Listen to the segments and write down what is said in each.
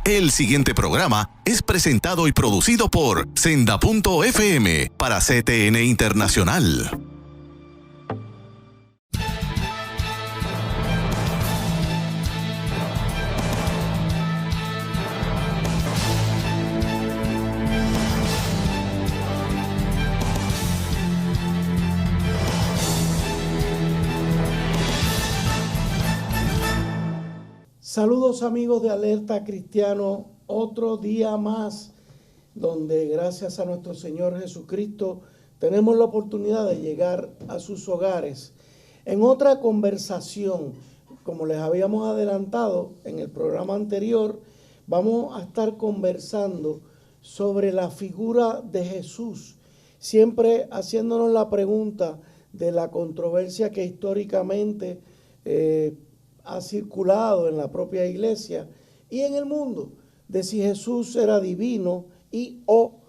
El siguiente programa es presentado y producido por Senda.fm para CTN Internacional. Saludos amigos de Alerta Cristiano, otro día más donde gracias a nuestro Señor Jesucristo tenemos la oportunidad de llegar a sus hogares. En otra conversación, como les habíamos adelantado en el programa anterior, vamos a estar conversando sobre la figura de Jesús, siempre haciéndonos la pregunta de la controversia que históricamente ha circulado en la propia iglesia y en el mundo, de si Jesús era divino y o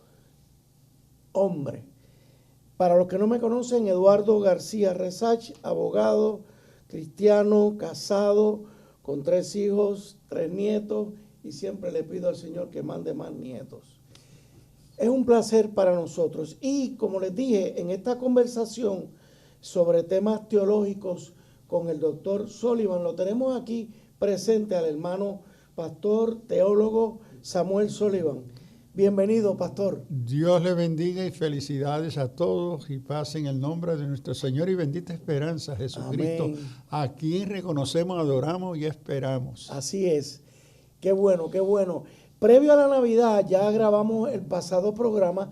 hombre. Para los que no me conocen, Eduardo García Resach, abogado, cristiano, casado, con 3 hijos, 3 nietos, y siempre le pido al Señor que mande más nietos. Es un placer para nosotros. Y como les dije, en esta conversación sobre temas teológicos con el doctor Sullivan, lo tenemos aquí presente al hermano pastor, teólogo Samuel Sullivan. Bienvenido, pastor. Dios le bendiga y felicidades a todos y paz en el nombre de nuestro Señor y bendita esperanza, Jesucristo, amén, a quien reconocemos, adoramos y esperamos. Así es. Qué bueno, qué bueno. Previo a la Navidad, ya grabamos el pasado programa.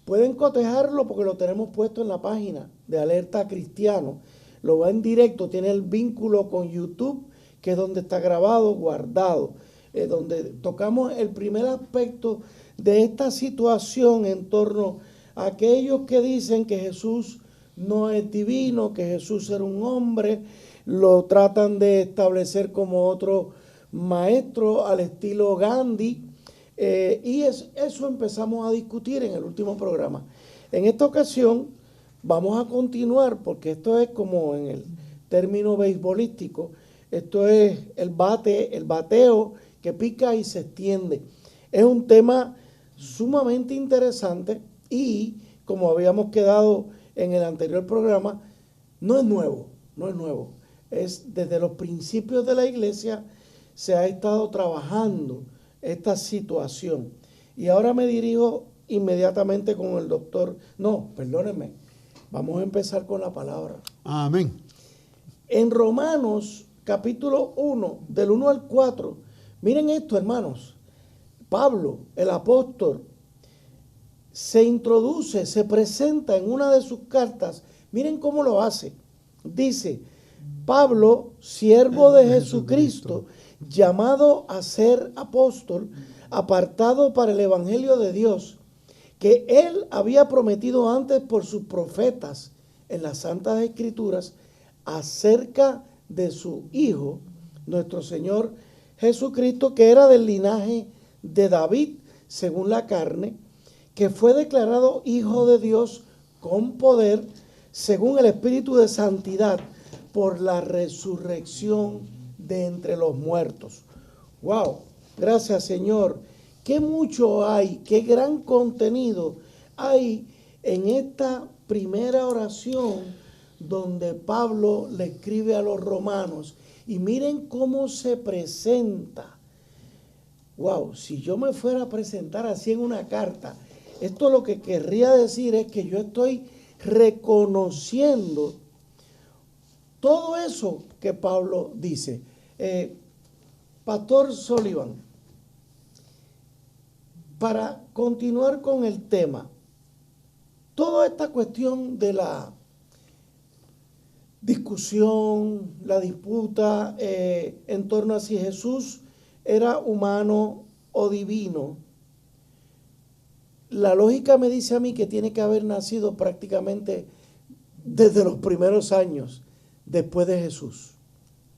Pueden cotejarlo porque lo tenemos puesto en la página de Alerta Cristiano. Lo va en directo, tiene el vínculo con YouTube, que es donde está grabado, guardado, donde tocamos el primer aspecto de esta situación en torno a aquellos que dicen que Jesús no es divino, que Jesús era un hombre, lo tratan de establecer como otro maestro al estilo Gandhi, y eso empezamos a discutir en el último programa. En esta ocasión vamos a continuar, porque esto es como en el término beisbolístico, esto es el bateo que pica y se extiende. Es un tema sumamente interesante y, como habíamos quedado en el anterior programa, no es nuevo. Es desde los principios de la iglesia se ha estado trabajando esta situación. Y ahora me dirijo inmediatamente con el doctor. No, perdónenme. Vamos a empezar con la palabra. Amén. En Romanos, capítulo 1, del 1 al 4, miren esto, hermanos. Pablo, el apóstol, se introduce, se presenta en una de sus cartas. Miren cómo lo hace. Dice, Pablo, siervo de Jesucristo, llamado a ser apóstol, apartado para el evangelio de Dios, que él había prometido antes por sus profetas en las Santas Escrituras acerca de su Hijo, nuestro Señor Jesucristo, que era del linaje de David, según la carne, que fue declarado Hijo de Dios con poder, según el Espíritu de Santidad, por la resurrección de entre los muertos. ¡Wow! Gracias, Señor. Qué mucho hay, qué gran contenido hay en esta primera oración donde Pablo le escribe a los romanos. Y miren cómo se presenta. Wow, si yo me fuera a presentar así en una carta, esto lo que querría decir es que yo estoy reconociendo todo eso que Pablo dice. Pastor Sullivan, para continuar con el tema, toda esta cuestión de la discusión, la disputa en torno a si Jesús era humano o divino, la lógica me dice a mí que tiene que haber nacido prácticamente desde los primeros años después de Jesús.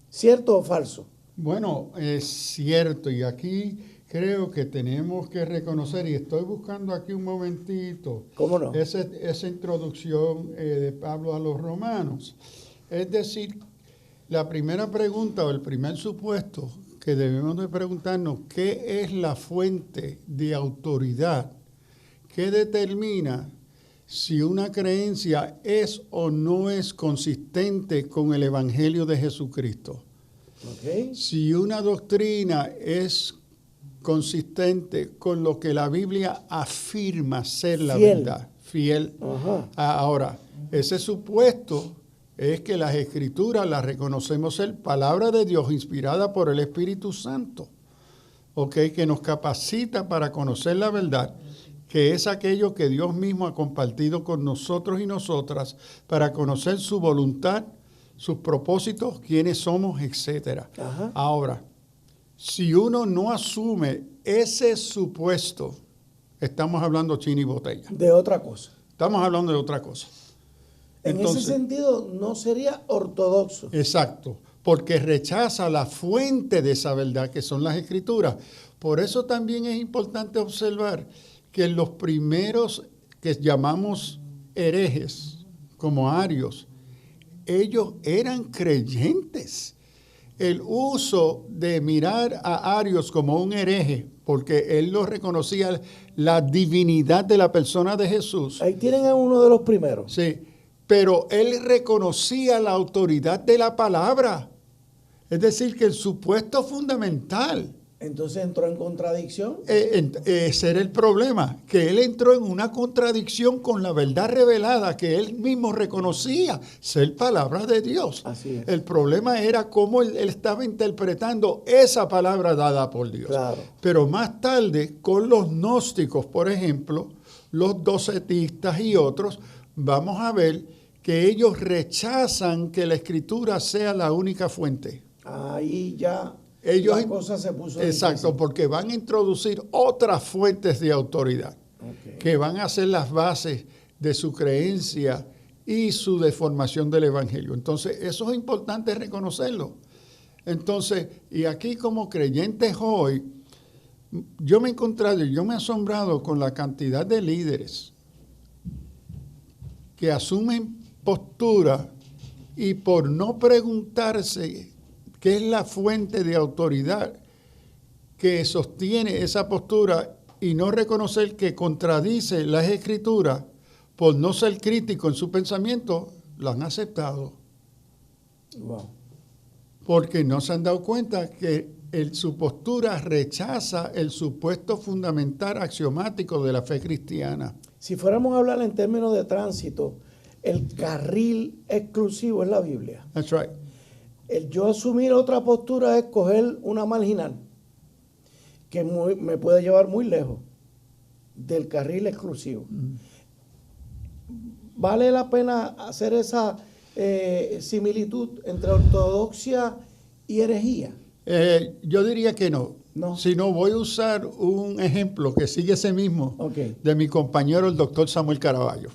¿Cierto o falso? Bueno, es cierto, y aquí creo que tenemos que reconocer, y estoy buscando aquí un momentito, ¿cómo no? Esa introducción de Pablo a los romanos. Es decir, La primera pregunta o el primer supuesto que debemos de preguntarnos, ¿qué es la fuente de autoridad que determina si una creencia es o no es consistente con el Evangelio de Jesucristo? Okay. Si una doctrina es consistente con lo que la Biblia afirma ser la verdad, fiel. Ajá. Ahora, ese supuesto es que las Escrituras las reconocemos ser palabra de Dios inspirada por el Espíritu Santo, ¿okay? Que nos capacita para conocer la verdad, que es aquello que Dios mismo ha compartido con nosotros y nosotras para conocer su voluntad, sus propósitos, quiénes somos, etc. Ajá. Ahora, si uno no asume ese supuesto, estamos hablando china y botella. De otra cosa. Estamos hablando de otra cosa. Entonces, ese sentido no sería ortodoxo. Exacto, porque rechaza la fuente de esa verdad que son las Escrituras. Por eso también es importante observar que los primeros que llamamos herejes, como arios, ellos eran creyentes. El uso de mirar a Arios como un hereje, porque él no reconocía la divinidad de la persona de Jesús. Ahí tienen a uno de los primeros. Sí, pero él reconocía la autoridad de la palabra. Es decir, que el supuesto fundamental. Entonces entró en contradicción. Ese era el problema, que él entró en una contradicción con la verdad revelada que él mismo reconocía ser palabra de Dios. Así es. El problema era cómo él estaba interpretando esa palabra dada por Dios. Claro. Pero más tarde, con los gnósticos, por ejemplo, los docetistas y otros, vamos a ver que ellos rechazan que la Escritura sea la única fuente. Ahí ya la cosa se puso exacto, difícil. porque van a introducir otras fuentes de autoridad que van a ser las bases de su creencia y su deformación del Evangelio. Entonces, eso es importante reconocerlo. Entonces, y aquí como creyentes hoy, yo me he asombrado con la cantidad de líderes que asumen postura y por no preguntarse qué es la fuente de autoridad que sostiene esa postura y no reconocer que contradice las Escrituras, por no ser crítico en su pensamiento, lo han aceptado. Wow. Porque no se han dado cuenta que su postura rechaza el supuesto fundamental axiomático de la fe cristiana. Si fuéramos a hablar en términos de tránsito, el carril exclusivo es la Biblia. That's right. El yo asumir otra postura es coger una marginal que me puede llevar muy lejos del carril exclusivo. ¿Vale la pena hacer esa similitud entre ortodoxia y herejía? Yo diría que no. No. Si no, voy a usar un ejemplo que sigue ese mismo de mi compañero, el doctor Samuel Caraballo.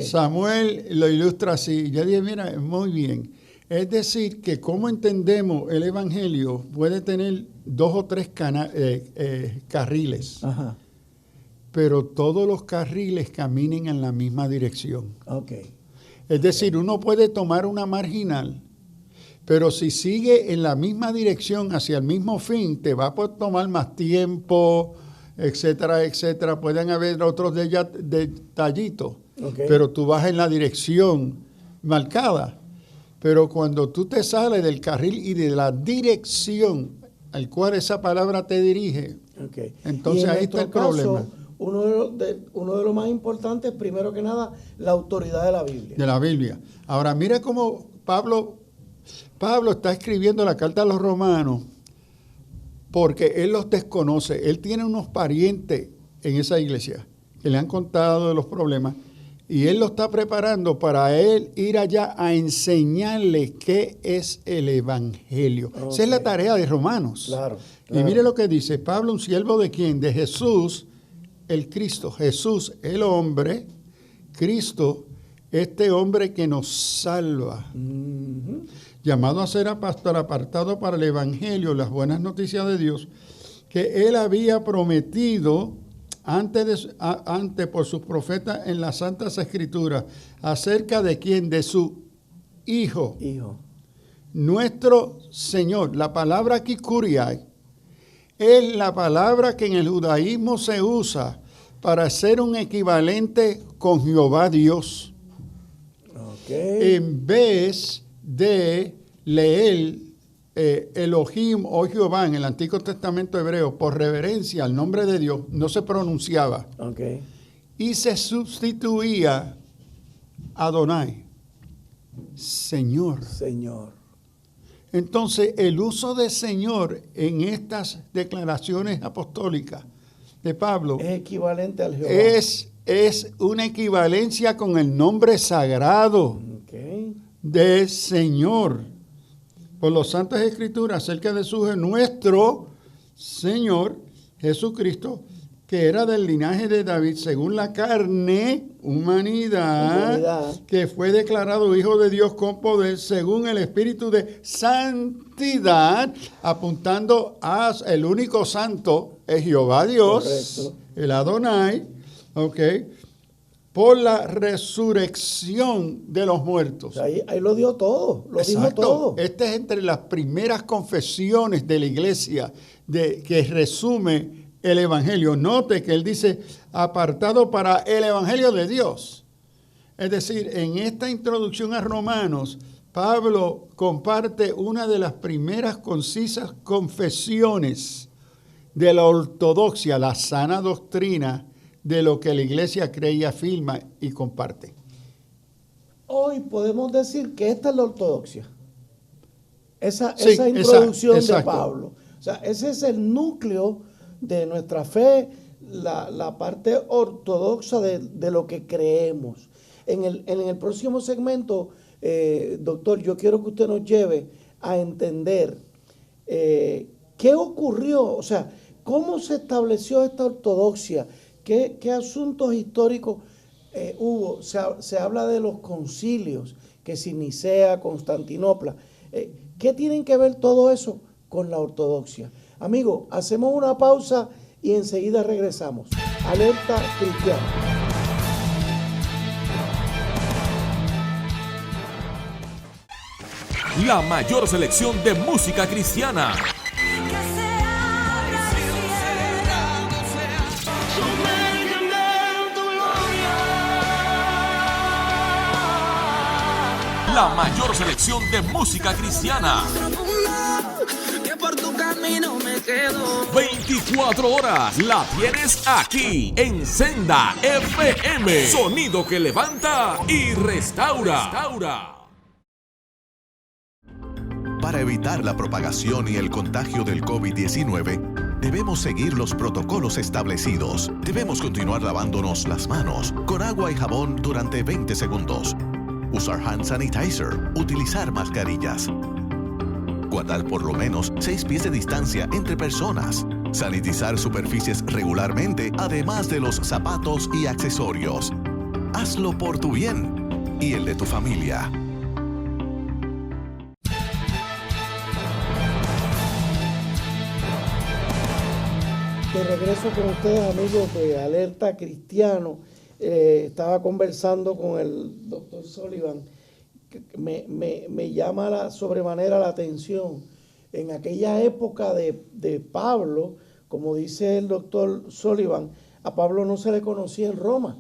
Samuel lo ilustra así. Yo dije, mira, muy bien. Es decir, que cómo entendemos el Evangelio puede tener 2 o 3 carriles. Ajá. Pero todos los carriles caminen en la misma dirección. Es decir, uno puede tomar una marginal, pero si sigue en la misma dirección hacia el mismo fin, te va a poder tomar más tiempo, etcétera, etcétera. Pueden haber otros detallitos, pero tú vas en la dirección marcada. Pero cuando tú te sales del carril y de la dirección al cual esa palabra te dirige, entonces ahí está el problema. Uno de los más importantes, primero que nada, la autoridad de la Biblia. De la Biblia. Ahora, mira cómo Pablo está escribiendo la carta a los romanos porque él los desconoce. Él tiene unos parientes en esa iglesia que le han contado de los problemas y él lo está preparando para él ir allá a enseñarle qué es el Evangelio. Esa es la tarea de Romanos. Claro. Y mire lo que dice Pablo, un siervo de quién? De Jesús, el Cristo. Jesús, el hombre, Cristo, este hombre que nos salva. Llamado a ser pastor apartado para el Evangelio, las buenas noticias de Dios, que él había prometido antes por sus profetas en las Santas Escrituras, acerca de quién, de su Hijo. nuestro Señor. La palabra aquí, kuriai, es la palabra que en el judaísmo se usa para hacer un equivalente con Jehová Dios. Okay. En vez de leer Elohim o Jehová en el Antiguo Testamento hebreo, por reverencia al nombre de Dios, no se pronunciaba. Okay. Y se sustituía Adonai, Señor. Señor. Entonces, el uso de Señor en estas declaraciones apostólicas de Pablo es equivalente al Jehová. Es una equivalencia con el nombre sagrado de Señor. Por los santas escrituras acerca de nuestro Señor Jesucristo, que era del linaje de David, según la carne, humanidad, que fue declarado Hijo de Dios con poder, según el Espíritu de santidad, apuntando a el único santo, es Jehová Dios, correcto, el Adonai, por la resurrección de los muertos. Ahí lo dio todo, lo dijo todo. Esta es entre las primeras confesiones de la iglesia que resume el Evangelio. Note que él dice, apartado para el Evangelio de Dios. Es decir, en esta introducción a Romanos, Pablo comparte una de las primeras concisas confesiones de la ortodoxia, la sana doctrina de lo que la iglesia cree y afirma y comparte. Hoy podemos decir que esta es la ortodoxia. Esa introducción de Pablo. O sea, ese es el núcleo de nuestra fe, la parte ortodoxa de lo que creemos. En el próximo segmento, doctor, yo quiero que usted nos lleve a entender qué ocurrió, o sea, cómo se estableció esta ortodoxia, qué asuntos históricos hubo. Se habla de los concilios, que si Nicea, Constantinopla. ¿Qué tienen que ver todo eso con la ortodoxia? Amigos, hacemos una pausa y enseguida regresamos. Alerta Cristiana. La mayor selección de música cristiana. La mayor selección de música cristiana. 24 horas la tienes aquí en Senda FM. Sonido que levanta y restaura. Para evitar la propagación y el contagio del COVID-19, debemos seguir los protocolos establecidos. Debemos continuar lavándonos las manos con agua y jabón durante 20 segundos. Usar hand sanitizer, utilizar mascarillas. Guardar por lo menos 6 pies de distancia entre personas. Sanitizar superficies regularmente, además de los zapatos y accesorios. Hazlo por tu bien y el de tu familia. De regreso con ustedes, amigos de Alerta Cristiano. Estaba conversando con el doctor Sullivan. Me llama sobremanera la atención. En aquella época de Pablo, como dice el doctor Sullivan, a Pablo no se le conocía en Roma.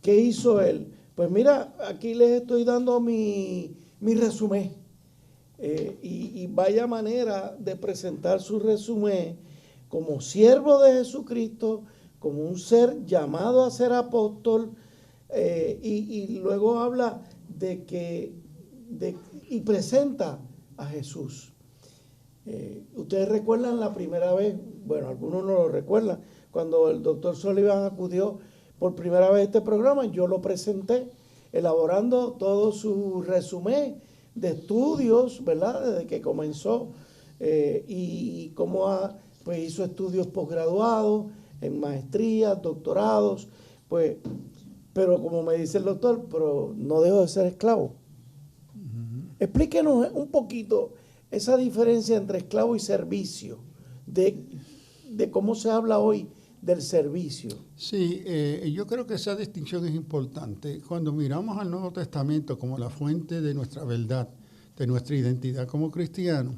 ¿Qué hizo él? Pues mira, aquí les estoy dando mi resumen. Y vaya manera de presentar su resumen como siervo de Jesucristo, como un ser llamado a ser apóstol, y luego habla y presenta a Jesús. Ustedes recuerdan la primera vez, bueno, algunos no lo recuerdan, cuando el doctor Sullivan acudió por primera vez a este programa, yo lo presenté, elaborando todo su resumen de estudios, ¿verdad? Desde que comenzó, y cómo pues hizo estudios posgraduados, en maestrías, doctorados, pues, pero como me dice el doctor, pero no dejo de ser esclavo. Explíquenos un poquito esa diferencia entre esclavo y servicio, de cómo se habla hoy del servicio. Sí, yo creo que esa distinción es importante. Cuando miramos al Nuevo Testamento como la fuente de nuestra verdad, de nuestra identidad como cristianos.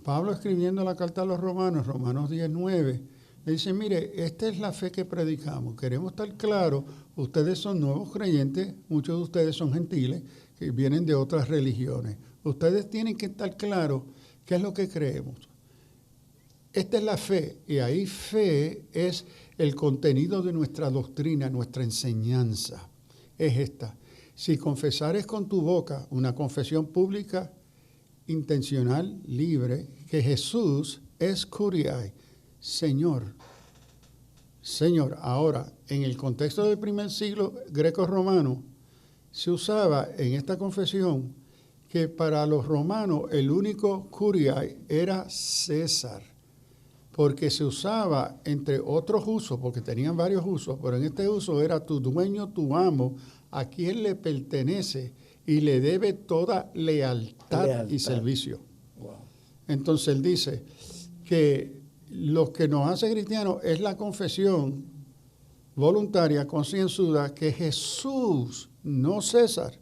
Pablo, escribiendo la carta a los Romanos, Romanos 10:9, le dice, mire, esta es la fe que predicamos. Queremos estar claros, ustedes son nuevos creyentes, muchos de ustedes son gentiles, que vienen de otras religiones. Ustedes tienen que estar claros qué es lo que creemos. Esta es la fe, y ahí fe es el contenido de nuestra doctrina, nuestra enseñanza. Es esta. Si confesares con tu boca una confesión pública, intencional, libre, que Jesús es Kuriai, Señor. Señor. Ahora, en el contexto del primer siglo greco-romano, se usaba en esta confesión que para los romanos el único Kuriai era César, porque se usaba entre otros usos, porque tenían varios usos, pero en este uso era tu dueño, tu amo, a quien le pertenece y le debe toda lealtad. Y servicio. Wow. Entonces él dice que lo que nos hace cristianos es la confesión voluntaria, concienzuda, que Jesús, no César,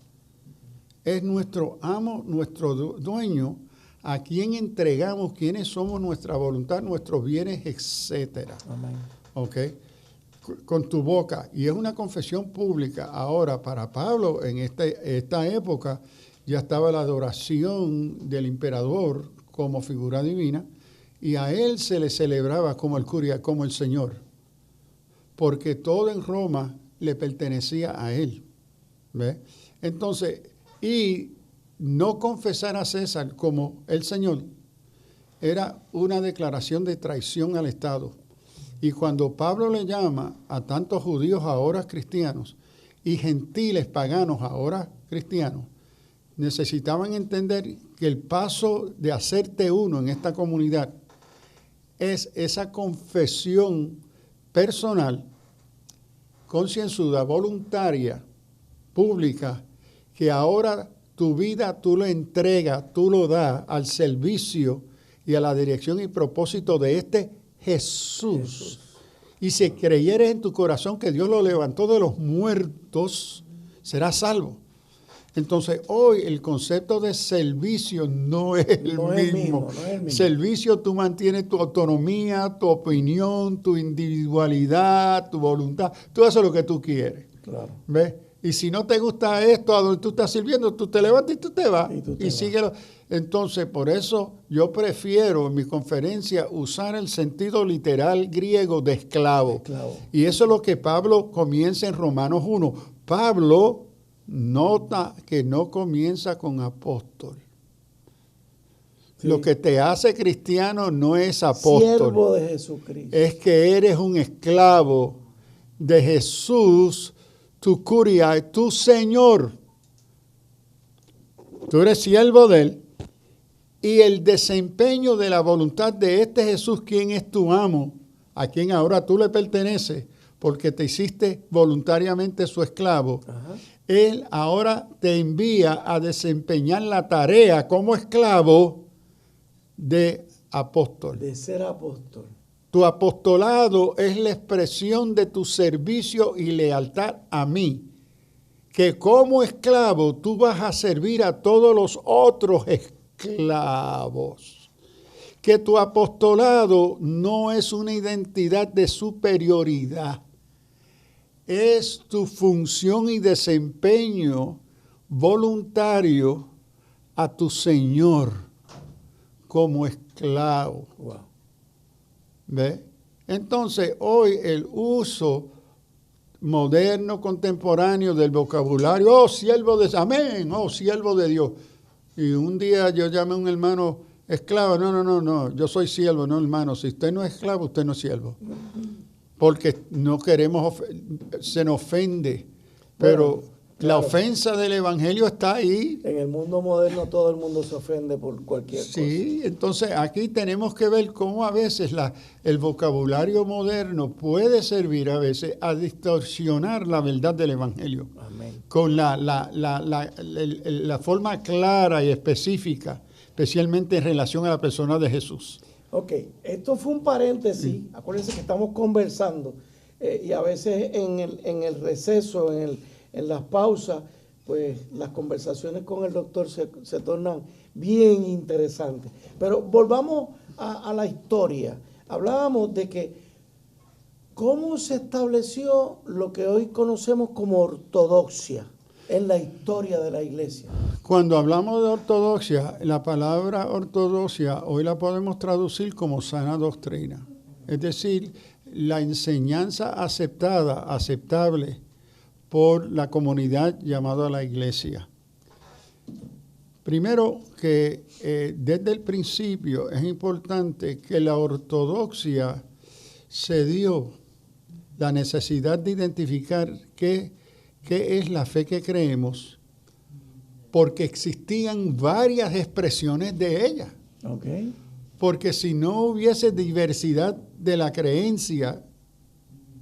es nuestro amo, nuestro dueño, a quien entregamos quiénes somos, nuestra voluntad, nuestros bienes, etcétera. Amén. ¿Ok? Con tu boca. Y es una confesión pública. Ahora, para Pablo, en esta época, ya estaba la adoración del emperador como figura divina, y a él se le celebraba como el curia, como el Señor, porque todo en Roma le pertenecía a él. ¿Ve? Entonces, y no confesar a César como el Señor era una declaración de traición al Estado. Y cuando Pablo le llama a tantos judíos ahora cristianos y gentiles paganos ahora cristianos, necesitaban entender que el paso de hacerte uno en esta comunidad es esa confesión personal, concienzuda, voluntaria, pública, que ahora tu vida tú lo entregas, tú lo das al servicio y a la dirección y propósito de este Jesús. Y si creyeres en tu corazón que Dios lo levantó de los muertos, serás salvo. Entonces, hoy el concepto de servicio no es el mismo. Servicio, tú mantienes tu autonomía, tu opinión, tu individualidad, tu voluntad. Tú haces lo que tú quieres. Claro. ¿Ves? Y si no te gusta esto, a donde tú estás sirviendo, tú te levantas y tú te vas. Y síguelo. Entonces, por eso yo prefiero en mi conferencia usar el sentido literal griego de esclavo. Y eso es lo que Pablo comienza en Romanos 1. Pablo nota que no comienza con apóstol. Sí. Lo que te hace cristiano no es apóstol. Siervo de Jesucristo. Es que eres un esclavo de Jesús, tu curia, tu Señor. Tú eres siervo de Él. Y el desempeño de la voluntad de este Jesús, quien es tu amo, a quien ahora tú le perteneces, porque te hiciste voluntariamente su esclavo. Ajá. Él ahora te envía a desempeñar la tarea como esclavo de apóstol. De ser apóstol. Tu apostolado es la expresión de tu servicio y lealtad a mí. Que como esclavo tú vas a servir a todos los otros esclavos. Que tu apostolado no es una identidad de superioridad. Es tu función y desempeño voluntario a tu Señor como esclavo. Wow. ¿Ve? Entonces, hoy el uso moderno, contemporáneo del vocabulario, oh, siervo de... Amén, oh, siervo de Dios. Y un día yo llamé a un hermano esclavo. No, yo soy siervo, no hermano. Si usted no es esclavo, usted no es siervo. Porque no queremos, se nos ofende. Pero bueno, la ofensa del evangelio está ahí. En el mundo moderno todo el mundo se ofende por cualquier cosa. Sí, entonces aquí tenemos que ver cómo a veces el vocabulario moderno puede servir a veces a distorsionar la verdad del evangelio. Amén. Con la forma clara y específica, especialmente en relación a la persona de Jesús. Ok, esto fue un paréntesis. Sí. Acuérdense que estamos conversando y a veces en el receso, en las pausas, pues las conversaciones con el doctor se tornan bien interesantes. Pero volvamos a la historia. Hablábamos de que cómo se estableció lo que hoy conocemos como ortodoxia en la historia de la iglesia. Cuando hablamos de ortodoxia, la palabra ortodoxia hoy la podemos traducir como sana doctrina. Es decir, la enseñanza aceptable por la comunidad llamada la iglesia. Primero que desde el principio es importante que la ortodoxia se dio la necesidad de identificar qué es la fe que creemos, porque existían varias expresiones de ella. Okay. Porque si no hubiese diversidad de la creencia,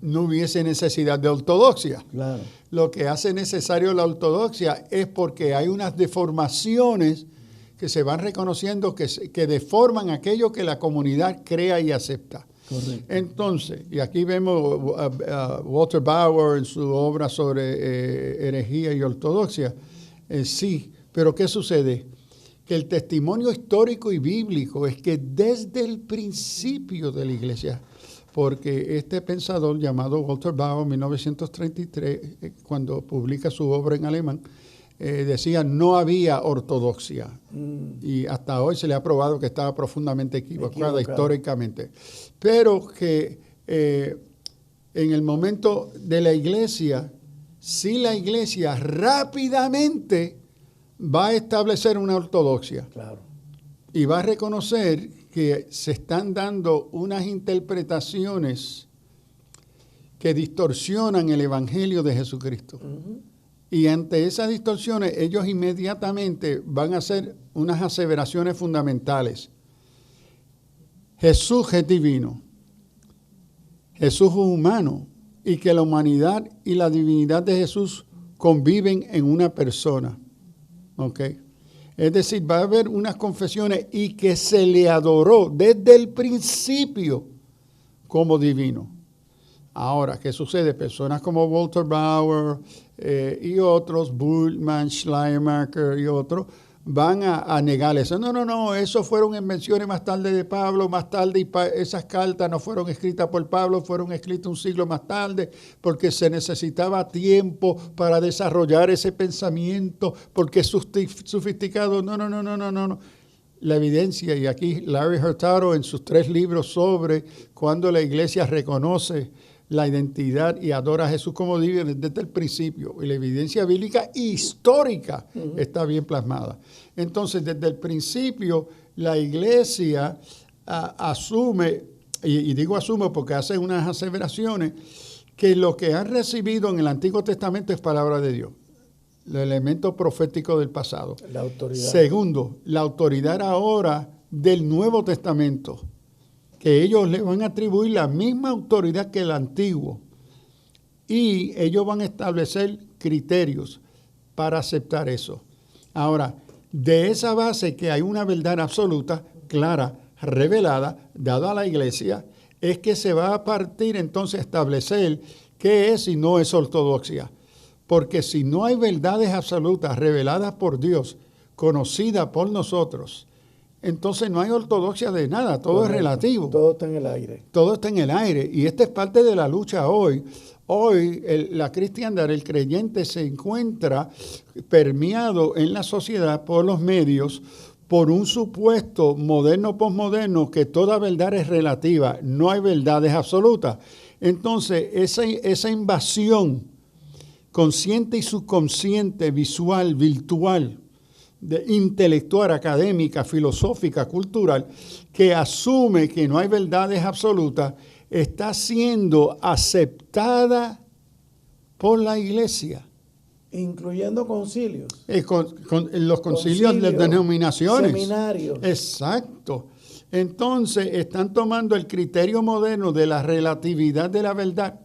no hubiese necesidad de ortodoxia. Claro. Lo que hace necesario la ortodoxia es porque hay unas deformaciones que se van reconociendo que deforman aquello que la comunidad crea y acepta. Correcto. Entonces, y aquí vemos Walter Bauer en su obra sobre herejía y ortodoxia. Sí, pero ¿qué sucede? Que el testimonio histórico y bíblico es que desde el principio de la iglesia, porque este pensador llamado Walter Bauer, en 1933, cuando publica su obra en alemán, decía no había ortodoxia. Y hasta hoy se le ha probado que estaba profundamente equivocada históricamente. Pero que en el momento de la iglesia, sí la iglesia rápidamente va a establecer una ortodoxia. Claro. Y va a reconocer que se están dando unas interpretaciones que distorsionan el Evangelio de Jesucristo. Uh-huh. Y ante esas distorsiones, ellos inmediatamente van a hacer unas aseveraciones fundamentales. Jesús es divino. Jesús es humano. Y que la humanidad y la divinidad de Jesús conviven en una persona. ¿Ok? Es decir, va a haber unas confesiones y que se le adoró desde el principio como divino. Ahora, ¿qué sucede? Personas como Walter Bauer y otros, Bultmann, Schleiermacher y otros, van a negar eso. No, eso fueron invenciones más tarde de Pablo, más tarde, y esas cartas no fueron escritas por Pablo, fueron escritas un siglo más tarde, porque se necesitaba tiempo para desarrollar ese pensamiento, porque es sofisticado. No. La evidencia, y aquí Larry Hurtado en sus 3 libros sobre cuando la iglesia reconoce la identidad y adora a Jesús como divino desde el principio. Y la evidencia bíblica histórica está bien plasmada. Entonces, desde el principio, la iglesia asume, y digo asume porque hace unas aseveraciones, que lo que han recibido en el Antiguo Testamento es palabra de Dios. El elemento profético del pasado. La autoridad. Segundo, la autoridad ahora del Nuevo Testamento, que ellos le van a atribuir la misma autoridad que el antiguo. Y ellos van a establecer criterios para aceptar eso. Ahora, de esa base que hay una verdad absoluta, clara, revelada, dada a la iglesia, es que se va a partir entonces a establecer qué es y no es ortodoxia. Porque si no hay verdades absolutas reveladas por Dios, conocidas por nosotros, entonces no hay ortodoxia de nada, todo Correcto. Es relativo. Todo está en el aire. Todo está en el aire y esta es parte de la lucha hoy. Hoy la cristiandad, el creyente se encuentra permeado en la sociedad por los medios, por un supuesto moderno-posmoderno que toda verdad es relativa, no hay verdades absolutas. Entonces esa invasión consciente y subconsciente, visual, virtual, intelectual, académica, filosófica, cultural, que asume que no hay verdades absolutas, está siendo aceptada por la iglesia. Incluyendo concilios. Los concilios de denominaciones. Seminarios. Exacto. Entonces están tomando el criterio moderno de la relatividad de la verdad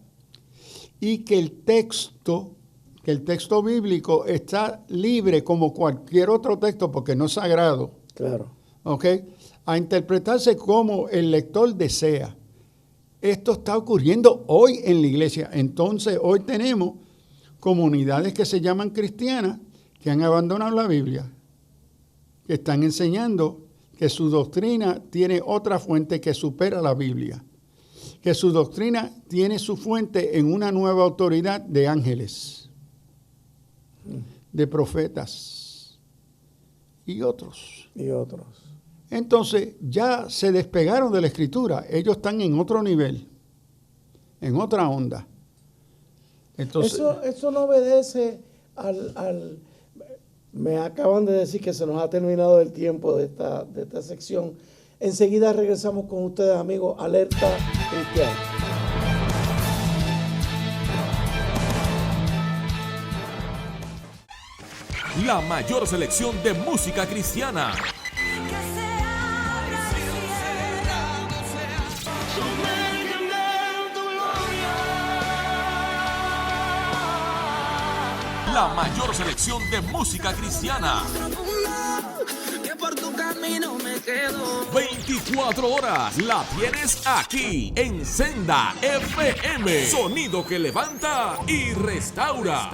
y que el texto bíblico está libre como cualquier otro texto porque no es sagrado. Claro. ¿Ok? A interpretarse como el lector desea. Esto está ocurriendo hoy en la iglesia. Entonces, hoy tenemos comunidades que se llaman cristianas que han abandonado la Biblia, que están enseñando que su doctrina tiene otra fuente que supera la Biblia, que su doctrina tiene su fuente en una nueva autoridad de ángeles, de profetas y otros. Entonces ya se despegaron de la Escritura, ellos están en otro nivel, en otra onda. Entonces, eso no obedece me acaban de decir que se nos ha terminado el tiempo de esta sección. Enseguida regresamos con ustedes, amigos. Alerta Cristiana. La mayor selección de música cristiana. La mayor selección de música cristiana. 24 horas la tienes aquí en Senda FM. Sonido que levanta y restaura.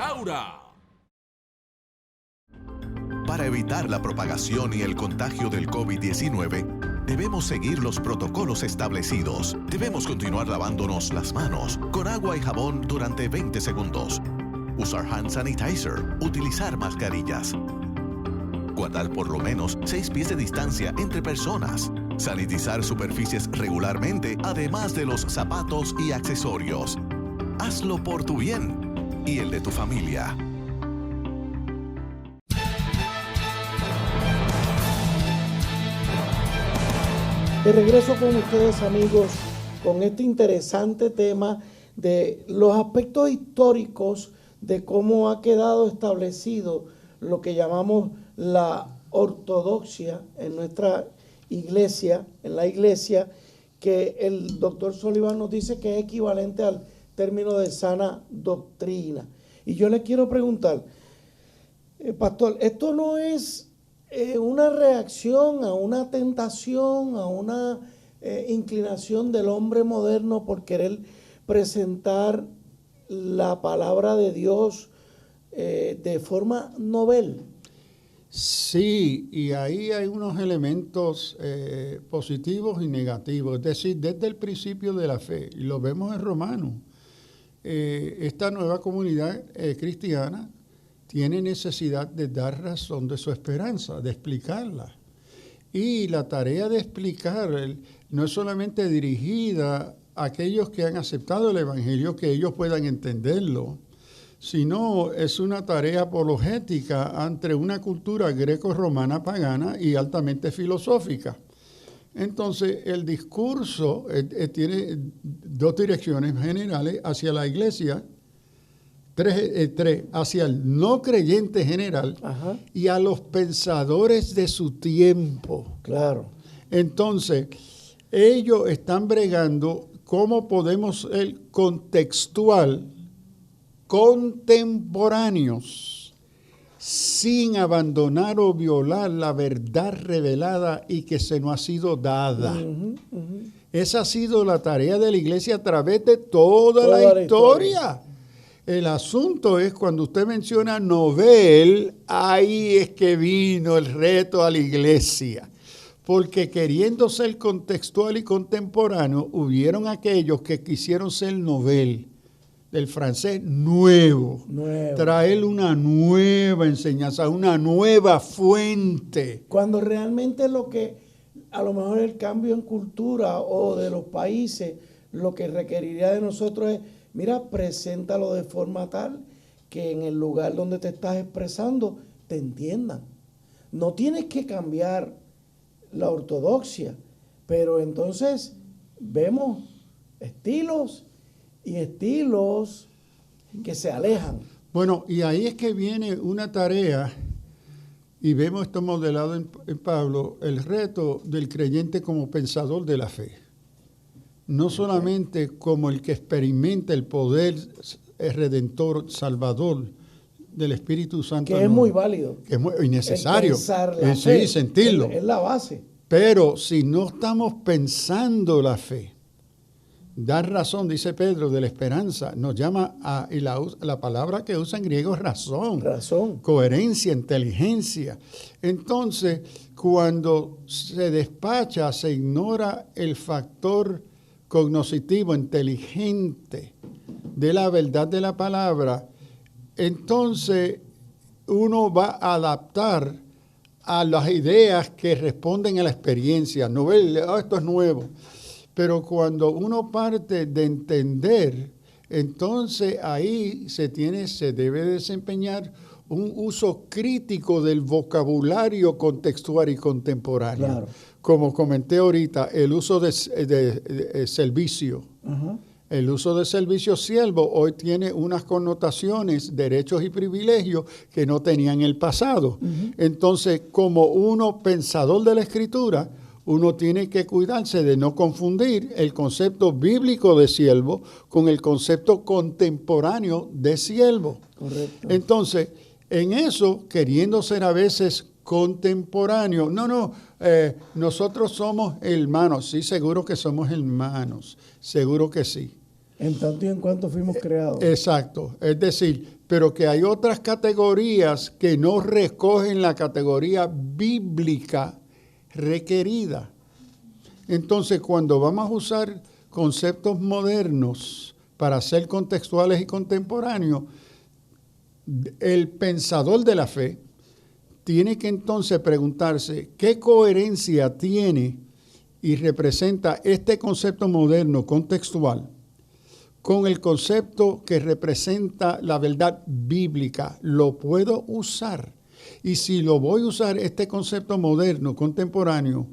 Para evitar la propagación y el contagio del COVID-19, debemos seguir los protocolos establecidos. Debemos continuar lavándonos las manos con agua y jabón durante 20 segundos. Usar hand sanitizer, utilizar mascarillas. Guardar por lo menos 6 pies de distancia entre personas. Sanitizar superficies regularmente, además de los zapatos y accesorios. Hazlo por tu bien y el de tu familia. De regreso con ustedes, amigos, con este interesante tema de los aspectos históricos de cómo ha quedado establecido lo que llamamos la ortodoxia en nuestra iglesia, en la iglesia, que el doctor Sullivan nos dice que es equivalente al término de sana doctrina. Y yo le quiero preguntar, pastor, ¿esto no es una reacción a una tentación, a una inclinación del hombre moderno por querer presentar la palabra de Dios de forma novel? Sí, y ahí hay unos elementos positivos y negativos, es decir, desde el principio de la fe, y lo vemos en Romanos. Esta nueva comunidad cristiana tiene necesidad de dar razón de su esperanza, de explicarla. Y la tarea de explicar no es solamente dirigida a aquellos que han aceptado el Evangelio, que ellos puedan entenderlo, sino es una tarea apologética ante una cultura greco-romana pagana y altamente filosófica. Entonces, el discurso tiene 2 direcciones generales hacia la iglesia, tres, hacia el no creyente general. Ajá. Y a los pensadores de su tiempo. Claro. Entonces, ellos están bregando cómo podemos ser contemporáneos, sin abandonar o violar la verdad revelada y que se nos ha sido dada. Esa ha sido la tarea de la iglesia a través de toda la historia. El asunto es cuando usted menciona novel, ahí es que vino el reto a la iglesia. Porque queriendo ser contextual y contemporáneo, hubieron aquellos que quisieron ser novel, del francés nuevo, traer una nueva enseñanza, una nueva fuente. Cuando realmente lo que, a lo mejor el cambio en cultura o de los países, lo que requeriría de nosotros es, mira, preséntalo de forma tal que en el lugar donde te estás expresando te entiendan. No tienes que cambiar la ortodoxia, pero entonces vemos estilos y estilos que se alejan. Bueno, y ahí es que viene una tarea, y vemos esto modelado en Pablo, el reto del creyente como pensador de la fe. No solamente como el que experimenta el poder redentor, salvador del Espíritu Santo. Que es muy válido. Que es muy necesario. Sí, sentirlo. Es la base. Pero si no estamos pensando la fe, dar razón, dice Pedro, de la esperanza, nos llama y la palabra que usa en griego es razón. Razón. Coherencia, inteligencia. Entonces, cuando se despacha, se ignora el factor cognoscitivo, inteligente de la verdad de la palabra, entonces uno va a adaptar a las ideas que responden a la experiencia. No ve, esto es nuevo. Pero cuando uno parte de entender, entonces ahí se debe desempeñar un uso crítico del vocabulario contextual y contemporáneo. Claro. Como comenté ahorita, el uso de servicio. Ajá. El uso de servicio siervo hoy tiene unas connotaciones, derechos y privilegios que no tenía en el pasado. Uh-huh. Entonces, como uno pensador de la Escritura, uno tiene que cuidarse de no confundir el concepto bíblico de siervo con el concepto contemporáneo de siervo. Correcto. Entonces, en eso, queriendo ser a veces contemporáneo, nosotros somos hermanos. Sí, seguro que somos hermanos, seguro que sí. En tanto y en cuanto fuimos creados. Exacto. Es decir, pero que hay otras categorías que no recogen la categoría bíblica requerida. Entonces, cuando vamos a usar conceptos modernos para ser contextuales y contemporáneos, el pensador de la fe tiene que entonces preguntarse qué coherencia tiene y representa este concepto moderno contextual con el concepto que representa la verdad bíblica. ¿Lo puedo usar? Y si lo voy a usar, este concepto moderno, contemporáneo,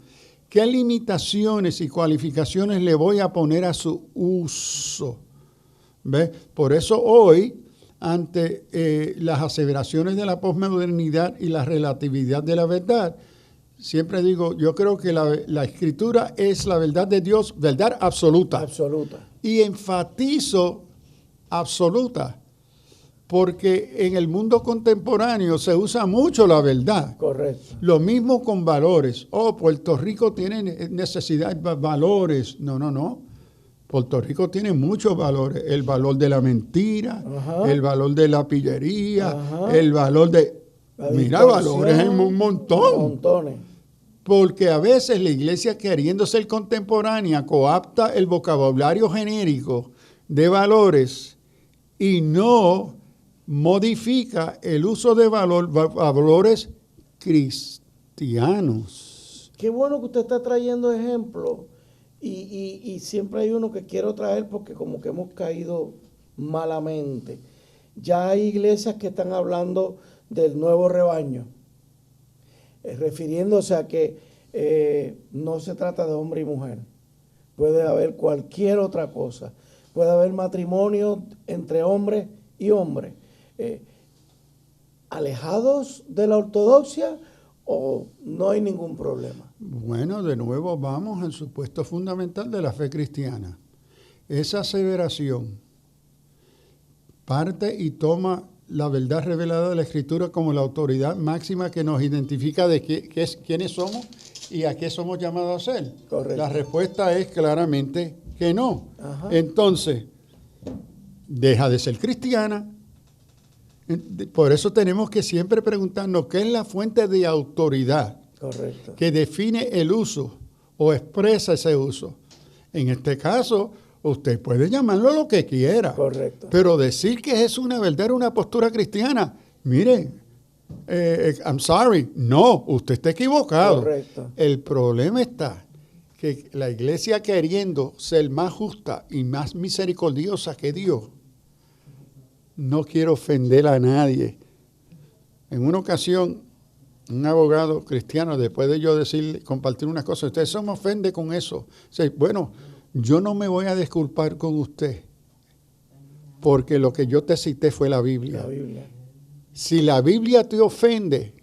¿qué limitaciones y cualificaciones le voy a poner a su uso? ¿Ve? Por eso hoy, ante las aseveraciones de la posmodernidad y la relatividad de la verdad, siempre digo, yo creo que la Escritura es la verdad de Dios, verdad absoluta. Absoluta. Y enfatizo absoluta, porque en el mundo contemporáneo se usa mucho la verdad. Correcto. Lo mismo con valores. Puerto Rico tiene necesidad de valores. No. Puerto Rico tiene muchos valores. El valor de la mentira, ajá, el valor de la pillería, ajá, el valor de... Mira, valores hay un montón. Montones. Porque a veces la iglesia, queriendo ser contemporánea, coapta el vocabulario genérico de valores y no modifica el uso de valores cristianos. Qué bueno que usted está trayendo ejemplos y siempre hay uno que quiero traer porque como que hemos caído malamente. Ya hay iglesias que están hablando del nuevo rebaño, refiriéndose a que no se trata de hombre y mujer. Puede haber cualquier otra cosa. Puede haber matrimonio entre hombre y hombre. ¿Alejados de la ortodoxia o no hay ningún problema? Bueno, de nuevo vamos al supuesto fundamental de la fe cristiana. Esa aseveración parte y toma la verdad revelada de la Escritura como la autoridad máxima que nos identifica de quiénes somos y a qué somos llamados a ser. Correcto. La respuesta es claramente que no. Ajá. Entonces, deja de ser cristiana. Por eso tenemos que siempre preguntarnos qué es la fuente de autoridad. Correcto. Que define el uso o expresa ese uso. En este caso, usted puede llamarlo lo que quiera. Correcto. Pero decir que es una verdad, una postura cristiana, mire, I'm sorry, no, usted está equivocado. Correcto. El problema está que la iglesia, queriendo ser más justa y más misericordiosa que Dios, no quiere ofender a nadie. En una ocasión, un abogado cristiano, después de yo compartir una cosa, usted se me ofende con eso. Bueno, yo no me voy a disculpar con usted, porque lo que yo te cité fue la Biblia. La Biblia. Si la Biblia te ofende,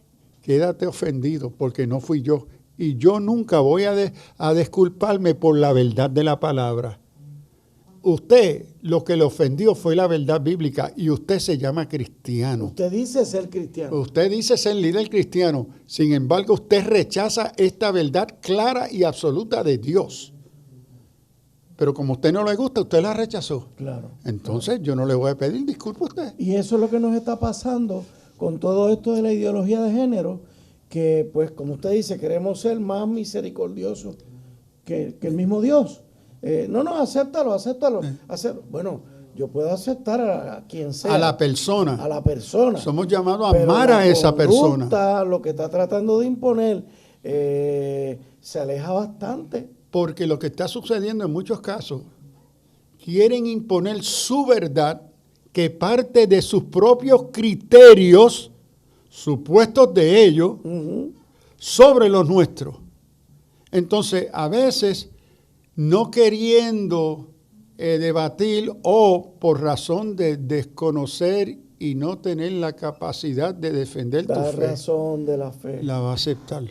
quédate ofendido, porque no fui yo. Y yo nunca voy a disculparme por la verdad de la palabra. Usted, lo que le ofendió fue la verdad bíblica y usted se llama cristiano. Usted dice ser cristiano. Usted dice ser líder cristiano. Sin embargo, usted rechaza esta verdad clara y absoluta de Dios. pero como a usted no le gusta, usted la rechazó. Claro. Entonces yo no le voy a pedir disculpas a usted. Y eso es lo que nos está pasando con todo esto de la ideología de género, que pues como usted dice, queremos ser más misericordiosos que el mismo Dios. No, acéptalo. Bueno, yo puedo aceptar a quien sea. A la persona. A la persona. Somos llamados a amar a esa persona. Lo que está tratando de imponer se aleja bastante. Porque lo que está sucediendo en muchos casos, quieren imponer su verdad que parte de sus propios criterios, supuestos de ellos, sobre los nuestros. Entonces, a veces, no queriendo debatir o por razón de desconocer y no tener la capacidad de defender tu fe, razón de la fe, la va a aceptar.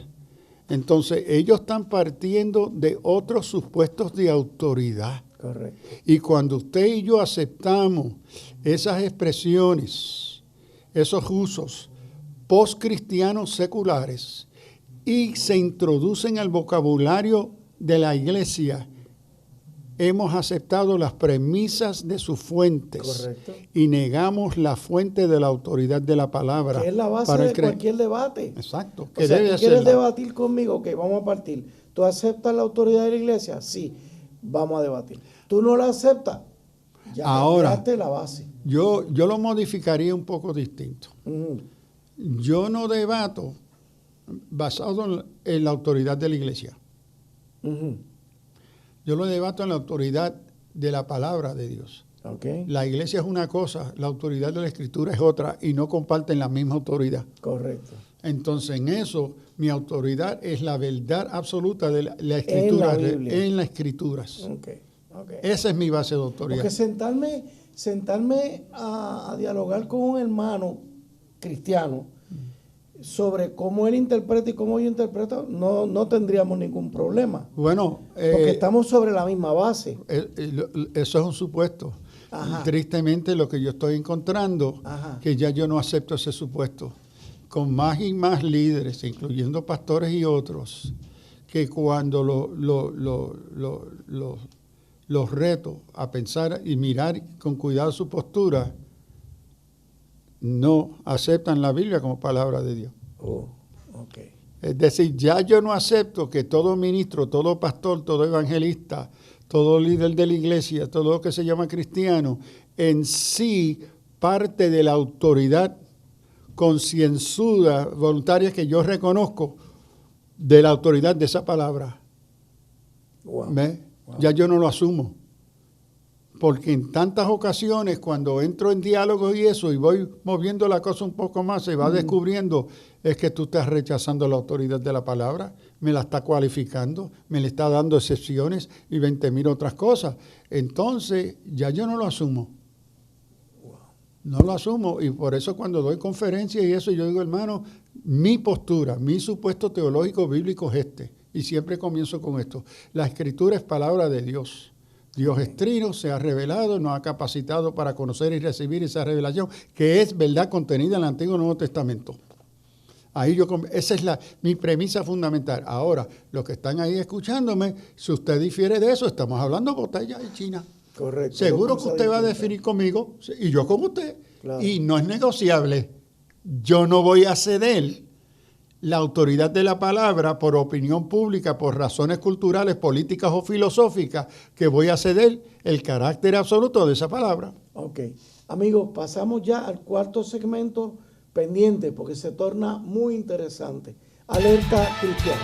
Entonces, ellos están partiendo de otros supuestos de autoridad. Correcto. Y cuando usted y yo aceptamos esas expresiones, esos usos postcristianos seculares y se introducen al vocabulario de la iglesia, hemos aceptado las premisas de sus fuentes. Correcto. Y negamos la fuente de la autoridad de la palabra. Que es la base de cualquier debate. Exacto. Que debe ¿quieres debatir conmigo? Ok, vamos a partir. ¿Tú aceptas la autoridad de la iglesia? Sí, vamos a debatir. ¿Tú no la aceptas? Ya ahora, la base. Yo lo modificaría un poco distinto. Yo no debato basado en la autoridad de la iglesia. Yo lo debato en la autoridad de la palabra de Dios. Okay. La iglesia es una cosa, la autoridad de la escritura es otra y no comparten la misma autoridad. Correcto. Entonces en eso mi autoridad es la verdad absoluta de la escritura, en las escrituras. Okay. Esa es mi base de autoridad. Porque sentarme a dialogar con un hermano cristiano sobre cómo él interpreta y cómo yo interpreto, no tendríamos ningún problema. Bueno, porque estamos sobre la misma base. Eso es un supuesto. Ajá. Tristemente lo que yo estoy encontrando, que ya yo no acepto ese supuesto. Con más y más líderes, incluyendo pastores y otros, que cuando los reto a pensar y mirar con cuidado su postura, no aceptan la Biblia como palabra de Dios. Okay. Es decir, ya yo no acepto que todo ministro, todo pastor, todo evangelista, todo líder de la iglesia, todo lo que se llama cristiano, en sí parte de la autoridad concienzuda, voluntaria que yo reconozco de la autoridad de esa palabra. Wow. Ya yo no lo asumo. Porque en tantas ocasiones, cuando entro en diálogo y eso, y voy moviendo la cosa un poco más, se va descubriendo, es que tú estás rechazando la autoridad de la palabra, me la está cualificando, me le está dando excepciones y 20,000 otras cosas. Entonces, ya yo no lo asumo. No lo asumo. Y por eso cuando doy conferencias y eso, yo digo, hermano, mi postura, mi supuesto teológico bíblico es este. Y siempre comienzo con esto. La escritura es palabra de Dios. Dios es trino, se ha revelado, nos ha capacitado para conocer y recibir esa revelación, que es verdad contenida en el Antiguo y Nuevo Testamento. Esa es mi premisa fundamental. Ahora, los que están ahí escuchándome, si usted difiere de eso, estamos hablando de botella de China. Correcto. Seguro que usted va a definir conmigo, y yo con usted. Claro. Y no es negociable. Yo no voy a ceder la autoridad de la palabra por opinión pública, por razones culturales, políticas o filosóficas, que voy a ceder el carácter absoluto de esa palabra. Ok. Amigos, pasamos ya al cuarto segmento pendiente, porque se torna muy interesante. Alerta cristiana.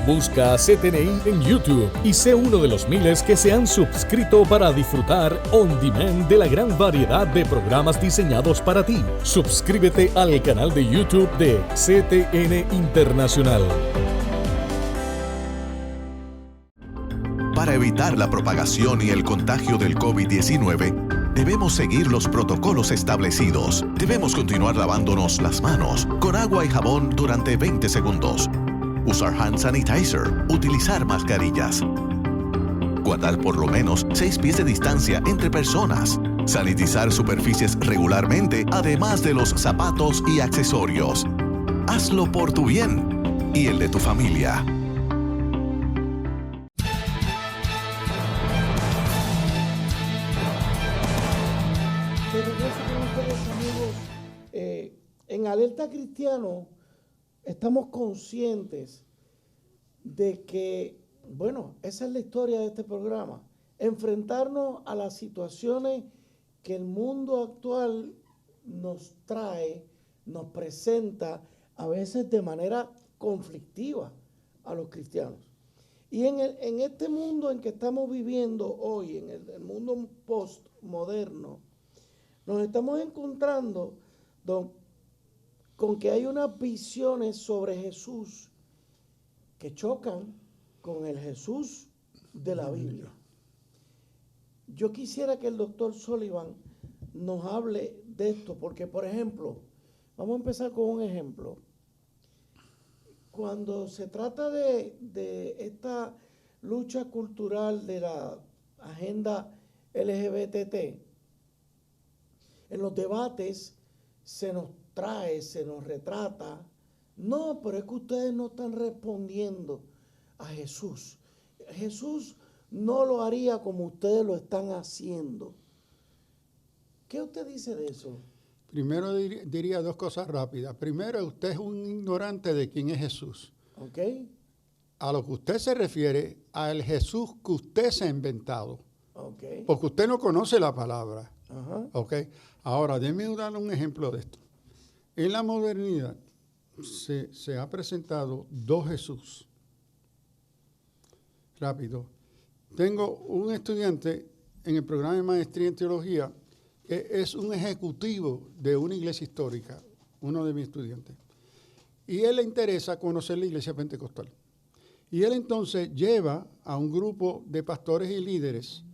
Busca CTNI en YouTube y sé uno de los miles que se han suscrito para disfrutar on demand de la gran variedad de programas diseñados para ti. Suscríbete al canal de YouTube de CTN Internacional. Para evitar la propagación y el contagio del COVID-19, debemos seguir los protocolos establecidos. Debemos continuar lavándonos las manos con agua y jabón durante 20 segundos. Usar hand sanitizer, utilizar mascarillas. Guardar por lo menos 6 pies de distancia entre personas. Sanitizar superficies regularmente, además de los zapatos y accesorios. Hazlo por tu bien. y el de tu familia. De regreso con ustedes, amigos. En Alerta Cristiano estamos conscientes de que, bueno, esa es la historia de este programa. Enfrentarnos a las situaciones que el mundo actual nos trae, nos presenta a veces de manera conflictiva a los cristianos. Y en este mundo en que estamos viviendo hoy, en el mundo postmoderno, nos estamos encontrando con que hay unas visiones sobre Jesús que chocan con el Jesús de la Biblia. Yo quisiera que el doctor Sullivan nos hable de esto, porque, por ejemplo, vamos a empezar con un ejemplo. Cuando se trata de esta lucha cultural de la agenda LGBT, en los debates se nos trae, se nos retrata, no, pero es que ustedes no están respondiendo a Jesús. Jesús no lo haría como ustedes lo están haciendo. ¿Qué usted dice de eso? Primero diría dos cosas rápidas. Primero, usted es un ignorante de quién es Jesús. ¿Ok? A lo que usted se refiere, al Jesús que usted se ha inventado. Ok. Porque usted no conoce la palabra. Ajá. ¿Ok? Ahora, déjeme darle un ejemplo de esto. En la modernidad se ha presentado dos Jesús. Rápido. Tengo un estudiante en el programa de maestría en teología que es un ejecutivo de una iglesia histórica, uno de mis estudiantes. Y él le interesa conocer la iglesia pentecostal. Y él entonces lleva a un grupo de pastores y líderes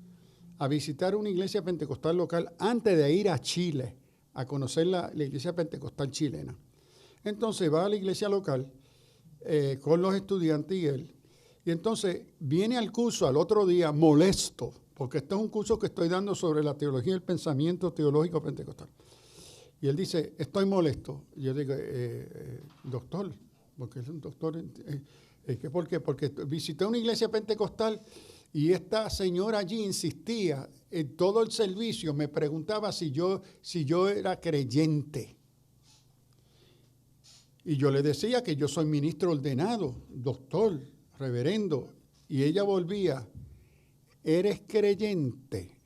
a visitar una iglesia pentecostal local antes de ir a Chile a conocer la iglesia pentecostal chilena. Entonces va a la iglesia local con los estudiantes y él. Y entonces viene al curso al otro día molesto, porque este es un curso que estoy dando sobre la teología y el pensamiento teológico pentecostal. Y él dice, estoy molesto. Y yo digo, doctor, porque es un doctor. ¿Por qué? Porque visité una iglesia pentecostal y esta señora allí insistía en todo el servicio, me preguntaba si yo era creyente. Y yo le decía que yo soy ministro ordenado, doctor, reverendo. Y ella volvía, ¿eres creyente?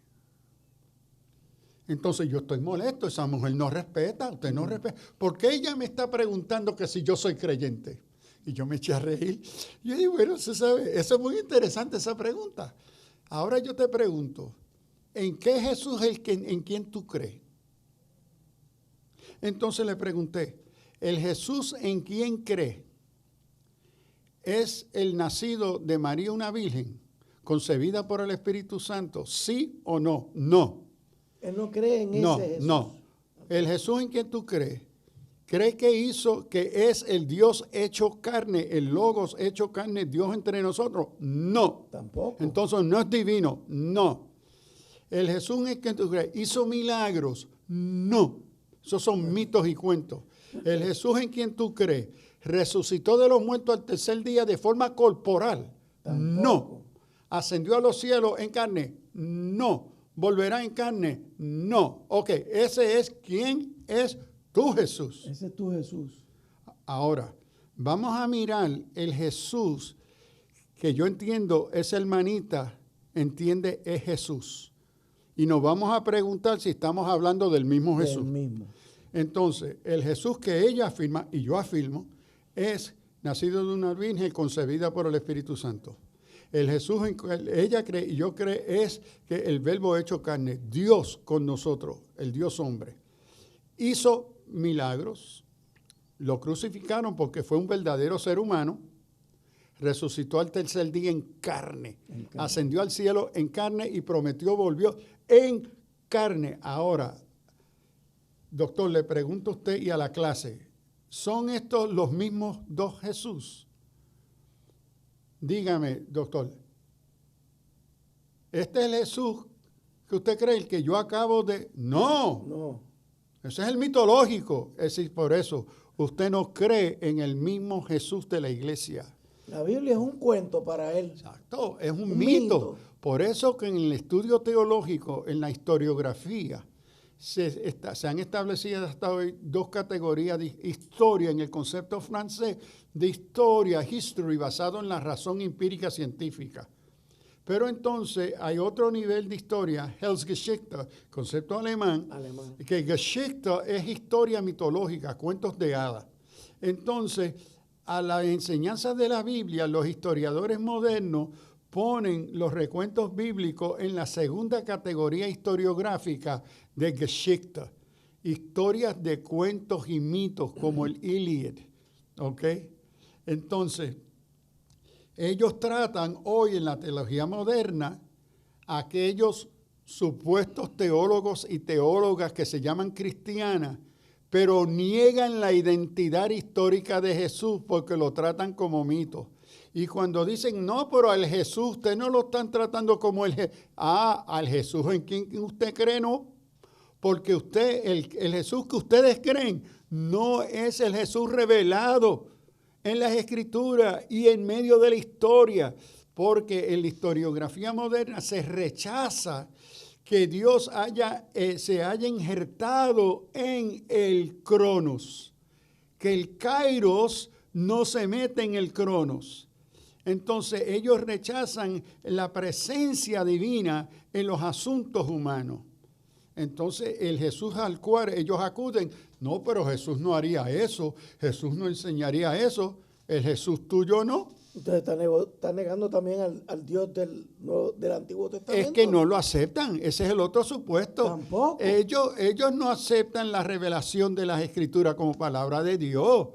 Entonces yo estoy molesto, esa mujer no respeta, usted no respeta. ¿Por qué ella me está preguntando que si yo soy creyente? Y yo me eché a reír. Y yo digo, bueno, se sabe, eso es muy interesante esa pregunta. Ahora yo te pregunto, ¿en qué Jesús es en quien tú crees? Entonces le pregunté, ¿el Jesús en quien cree es el nacido de María una virgen, concebida por el Espíritu Santo? ¿Sí o no? No. Él no cree en ese Jesús. No. El Jesús en quien tú crees, ¿cree que es el Dios hecho carne, el Logos hecho carne, Dios entre nosotros? No. Tampoco. Entonces no es divino. No. El Jesús en quien tú crees, ¿hizo milagros? No. Esos son mitos y cuentos. El Jesús en quien tú crees, ¿resucitó de los muertos al tercer día de forma corporal? Tampoco. No. ¿Ascendió a los cielos en carne? No. ¿Volverá en carne? No. Ok, ese es quién es tu Jesús. Ese es tu Jesús. Ahora, vamos a mirar el Jesús que yo entiendo, esa hermanita entiende es Jesús. Y nos vamos a preguntar si estamos hablando del mismo Jesús. El mismo. Entonces, el Jesús que ella afirma, y yo afirmo, es nacido de una virgen concebida por el Espíritu Santo. El Jesús en que ella cree y yo creo es que el verbo hecho carne, Dios con nosotros, el Dios hombre, hizo milagros, lo crucificaron porque fue un verdadero ser humano, resucitó al tercer día en carne, ascendió al cielo en carne y prometió, volvió en carne. Ahora, doctor, le pregunto a usted y a la clase, ¿son estos los mismos dos Jesús? Dígame, doctor, ¿este es el Jesús que usted cree, el que yo acabo de...? No. No. Ese es el mitológico. Es decir, por eso, usted no cree en el mismo Jesús de la iglesia. La Biblia es un cuento para él. Exacto, es un mito. Por eso que en el estudio teológico, en la historiografía, se han establecido hasta hoy dos categorías de historia en el concepto francés de historia, history, basado en la razón empírica científica. Pero entonces hay otro nivel de historia, Heilsgeschichte, concepto alemán. Que Geschichte es historia mitológica, cuentos de hadas. Entonces, a la enseñanza de la Biblia, los historiadores modernos ponen los recuentos bíblicos en la segunda categoría historiográfica de Geschichte, historias de cuentos y mitos como el Iliad, ¿ok? Entonces, ellos tratan hoy en la teología moderna a aquellos supuestos teólogos y teólogas que se llaman cristianas, pero niegan la identidad histórica de Jesús porque lo tratan como mito. Y cuando dicen, no, pero al Jesús, ustedes no lo están tratando como al Jesús en quien usted cree, no. Porque el Jesús que ustedes creen no es el Jesús revelado en las Escrituras y en medio de la historia. Porque en la historiografía moderna se rechaza que Dios se haya injertado en el Cronos, que el Kairos no se mete en el Cronos. Entonces ellos rechazan la presencia divina en los asuntos humanos. Entonces el Jesús al cual ellos acuden, no, pero Jesús no haría eso, Jesús no enseñaría eso, el Jesús tuyo no. Ustedes están negando también al Dios del Antiguo Testamento. Es que no lo aceptan, ese es el otro supuesto. Tampoco. Ellos no aceptan la revelación de las Escrituras como palabra de Dios.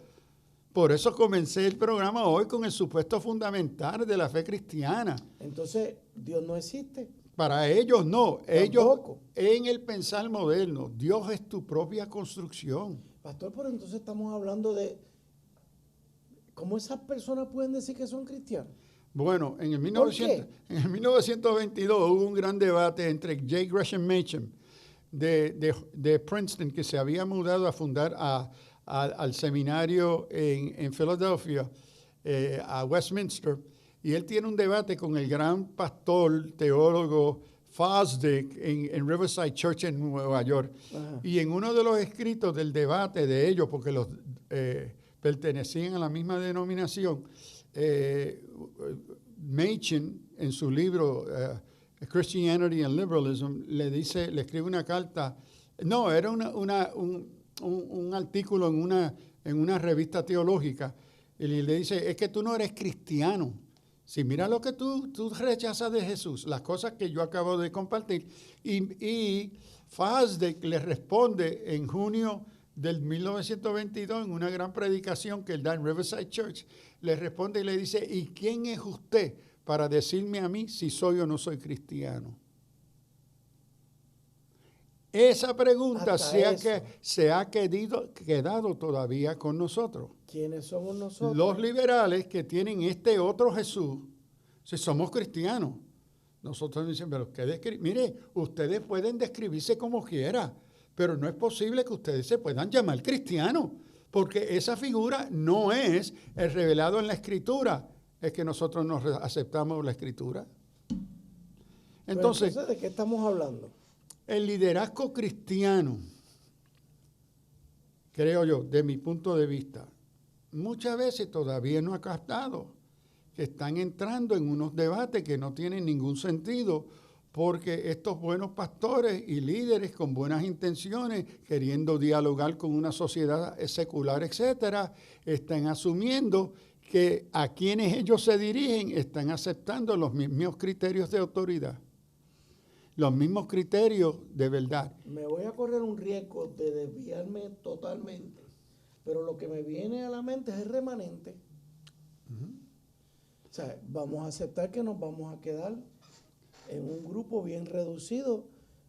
Por eso comencé el programa hoy con el supuesto fundamental de la fe cristiana. Entonces, ¿Dios no existe? Para ellos no. Tampoco. Ellos, en el pensar moderno, Dios es tu propia construcción. Pastor, pero entonces estamos hablando de ¿cómo esas personas pueden decir que son cristianos? Bueno, en el 1922 hubo un gran debate entre J. Gresham Machen de Princeton, que se había mudado a fundar al seminario en Filadelfia, a Westminster, y él tiene un debate con el gran pastor, teólogo Fosdick en Riverside Church en Nueva York. Ajá. Y en uno de los escritos del debate de ellos, porque los pertenecían a la misma denominación, Machen, en su libro Christianity and Liberalism, le escribe una carta, no, era un artículo en una revista teológica, y le dice, es que tú no eres cristiano. Si mira lo que tú rechazas de Jesús, las cosas que yo acabo de compartir. Y Fosdick le responde en junio del 1922, en una gran predicación que él da en Riverside Church, le responde y le dice, ¿y quién es usted para decirme a mí si soy o no soy cristiano? Esa pregunta se ha quedado todavía con nosotros. ¿Quiénes somos nosotros? Los liberales que tienen este otro Jesús, si somos cristianos. Nosotros dicen, pero mire, ustedes pueden describirse como quiera, pero no es posible que ustedes se puedan llamar cristianos, porque esa figura no es el revelado en la Escritura, es que nosotros no aceptamos la Escritura. Entonces, ¿de qué estamos hablando? El liderazgo cristiano, creo yo, de mi punto de vista, muchas veces todavía no ha captado que están entrando en unos debates que no tienen ningún sentido, porque estos buenos pastores y líderes con buenas intenciones, queriendo dialogar con una sociedad secular, etcétera, están asumiendo que a quienes ellos se dirigen están aceptando los mismos criterios de autoridad, los mismos criterios de verdad. Me voy a correr un riesgo de desviarme totalmente, pero lo que me viene a la mente es el remanente. O sea, vamos a aceptar que nos vamos a quedar en un grupo bien reducido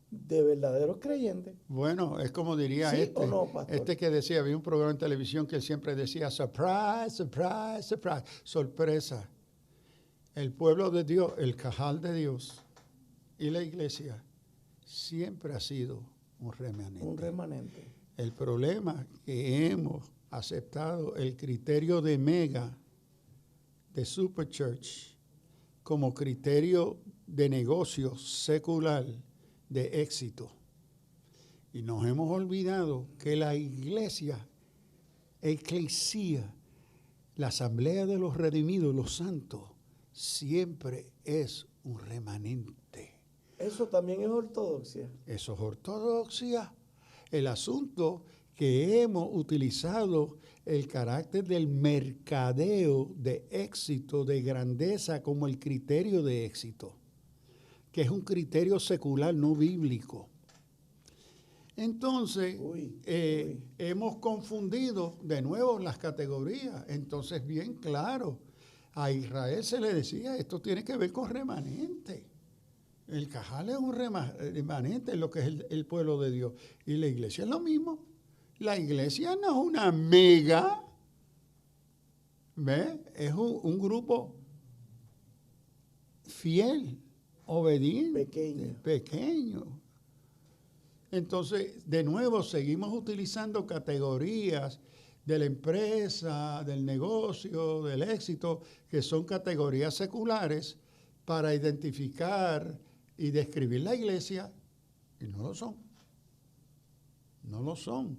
de verdaderos creyentes. Bueno, es como diría ¿Sí o no, pastor? que decía, había un programa en televisión que él siempre decía, surprise, surprise, surprise, sorpresa. El pueblo de Dios, el cajal de Dios y la iglesia siempre ha sido un remanente. Un remanente. El problema que hemos aceptado el criterio de mega, de superchurch, como criterio de negocio secular de éxito. Y nos hemos olvidado que la iglesia, eclesía, la asamblea de los redimidos, los santos, siempre es un remanente. Eso también es ortodoxia. Eso es ortodoxia. El asunto que hemos utilizado el carácter del mercadeo de éxito, de grandeza, como el criterio de éxito, que es un criterio secular, no bíblico. Entonces, hemos confundido de nuevo las categorías. Entonces, bien claro, a Israel se le decía, esto tiene que ver con remanente. El cajal es un remanente en lo que es el pueblo de Dios. Y la iglesia es lo mismo. La iglesia no es una mega, ¿ves? Es un grupo fiel, obediente, pequeño. Entonces, de nuevo, seguimos utilizando categorías de la empresa, del negocio, del éxito, que son categorías seculares para identificar y describir la iglesia, y no lo son. No lo son.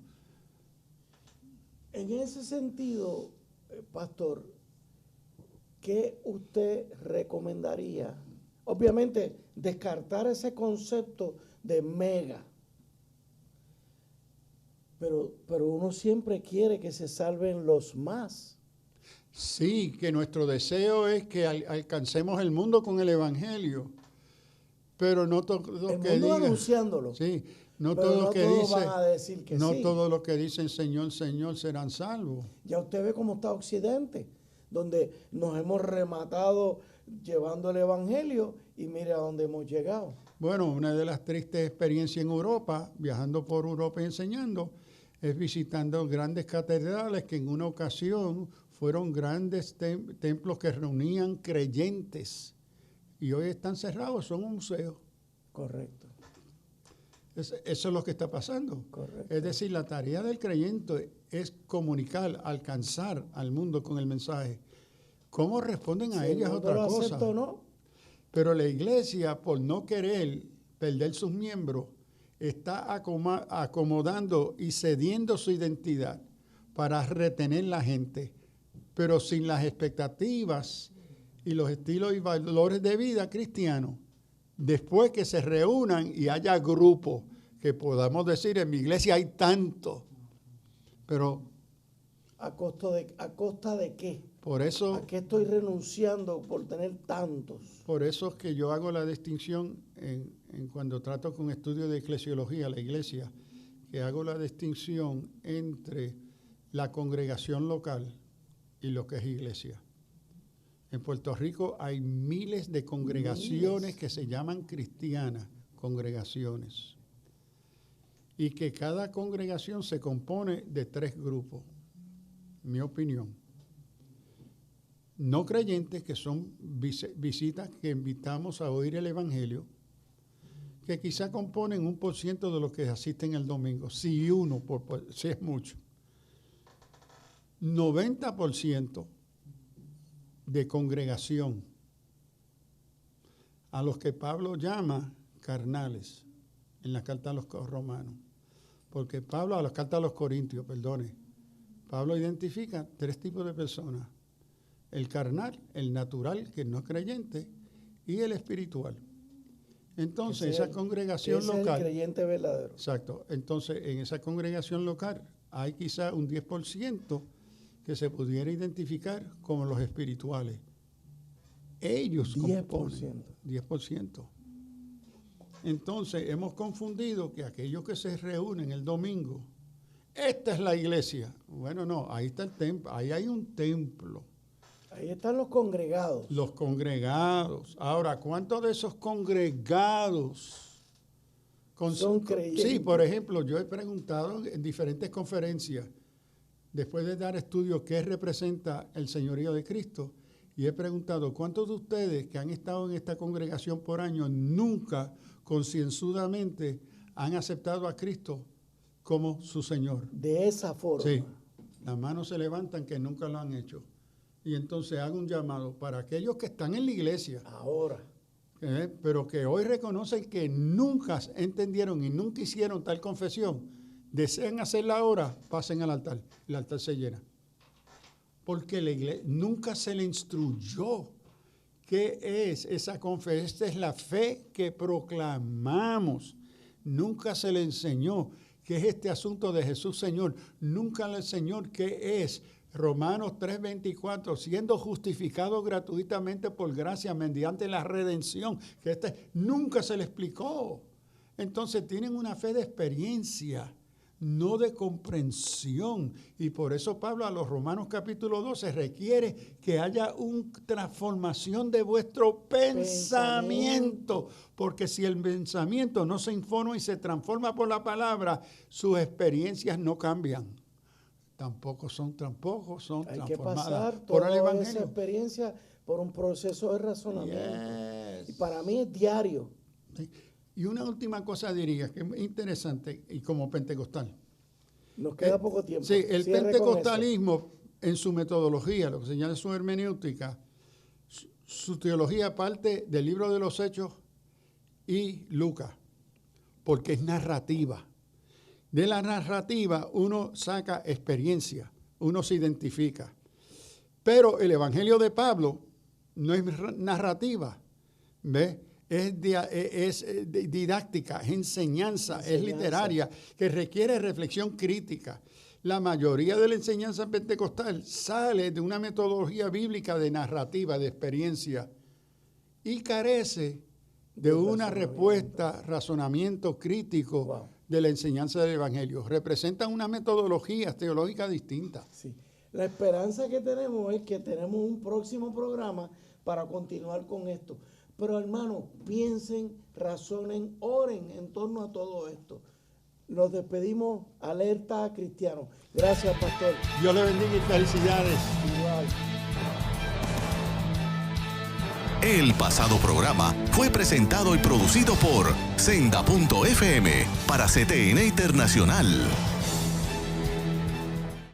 En ese sentido, pastor, ¿qué usted recomendaría? Obviamente, descartar ese concepto de mega. Pero uno siempre quiere que se salven los más. Sí, que nuestro deseo es que alcancemos el mundo con el evangelio, pero no todo lo que digan, anunciándolo. Sí, no pero todo no lo que todos dice, van a decir que no sí. todo lo que dicen Señor, Señor serán salvos. Ya usted ve cómo está Occidente, donde nos hemos rematado llevando el evangelio y mire a dónde hemos llegado. Bueno, una de las tristes experiencias en Europa, viajando por Europa y enseñando, es visitando grandes catedrales que en una ocasión fueron grandes templos que reunían creyentes y hoy están cerrados, son un museo. Correcto. Eso es lo que está pasando. Correcto. Es decir, la tarea del creyente es comunicar, alcanzar al mundo con el mensaje. ¿Cómo responden a ellas otra cosa? ¿O no? Pero la iglesia, por no querer perder sus miembros, está acomodando y cediendo su identidad para retener la gente, pero sin las expectativas y los estilos y valores de vida cristianos. Después que se reúnan y haya grupos, que podamos decir, en mi iglesia hay tantos, pero ¿A costa de qué? por eso, ¿A qué estoy renunciando por tener tantos? por eso es que yo hago la distinción en cuando trato con estudios de eclesiología, la iglesia, que hago la distinción entre la congregación local y lo que es iglesia. En Puerto Rico hay miles de congregaciones que se llaman cristianas, congregaciones. Y que cada congregación se compone de 3 grupos, mi opinión. No creyentes, que son visitas que invitamos a oír el evangelio, que quizá componen 1% de los que asisten el domingo, si es mucho. 90% de congregación, a los que Pablo llama carnales en la carta a los romanos, porque Pablo, a la carta a los corintios, Pablo identifica 3 tipos de personas: el carnal, el natural, que no es creyente, y el espiritual. Entonces, esa congregación local, es el creyente verdadero. Exacto. Entonces, en esa congregación local hay quizá un 10% que se pudiera identificar como los espirituales. Ellos 10%. 10%. Entonces, hemos confundido que aquellos que se reúnen el domingo, esta es la iglesia. Bueno, no, ahí está el templo, ahí hay un templo. Ahí están los congregados. Los congregados. Ahora, ¿cuántos de esos congregados son creyentes? Sí, por ejemplo, yo he preguntado en diferentes conferencias, después de dar estudios qué representa el señorío de Cristo, y he preguntado, ¿cuántos de ustedes que han estado en esta congregación por años nunca concienzudamente han aceptado a Cristo como su Señor? De esa forma. Sí. Las manos se levantan que nunca lo han hecho. Y entonces hago un llamado para aquellos que están en la iglesia. Ahora. Pero que hoy reconocen que nunca entendieron y nunca hicieron tal confesión. Desean hacerla ahora, pasen al altar. El altar se llena. Porque la iglesia nunca se le instruyó qué es esa confesión. Esta es la fe que proclamamos. Nunca se le enseñó qué es este asunto de Jesús Señor. Nunca le enseñó qué es Romanos 3:24, siendo justificado gratuitamente por gracia mediante la redención. Que nunca se le explicó. Entonces tienen una fe de experiencia, no de comprensión. Y por eso Pablo a los Romanos capítulo 12 requiere que haya una transformación de vuestro pensamiento. Porque si el pensamiento no se informa y se transforma por la palabra, sus experiencias no cambian. Tampoco son transformadas Hay que pasar por el toda Evangelio. esa experiencia por un proceso de razonamiento. Yes. Y para mí es diario. Sí. Y una última cosa diría, que es interesante, y como pentecostal. Nos queda poco tiempo. Sí, el Cierre pentecostalismo, en su metodología, lo que se llama su hermenéutica, su teología parte del libro de los Hechos y Lucas, porque es narrativa. De la narrativa uno saca experiencia, uno se identifica. Pero el Evangelio de Pablo no es narrativa, ¿ves? Es didáctica, es enseñanza, es literaria, que requiere reflexión crítica. La mayoría de la enseñanza pentecostal sale de una metodología bíblica de narrativa, de experiencia, y carece de una respuesta, razonamiento crítico de la enseñanza del Evangelio. Representan una metodología teológica distinta. Sí. La esperanza que tenemos es que tenemos un próximo programa para continuar con esto. Pero hermanos, piensen, razonen, oren en torno a todo esto. Nos despedimos. Alerta Cristiano. Gracias, pastor. Dios le bendiga y felicidades. Igual. El pasado programa fue presentado y producido por Senda.fm para CTN Internacional.